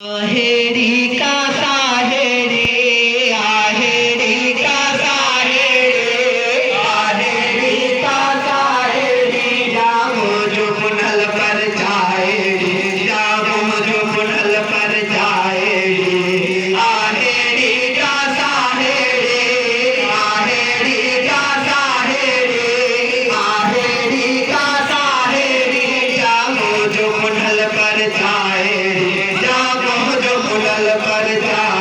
आहेरी का साहेरी आहेरी का साहेरी आहेरी का साहेरी जामो जो पुनल पर जाएगी जामो जो पुनल पर जाएगी आहेरी का साहेरी आहेरी का साहेरी आहेरी का साहेरी जामो जो पुनल पर जाएगी पर जा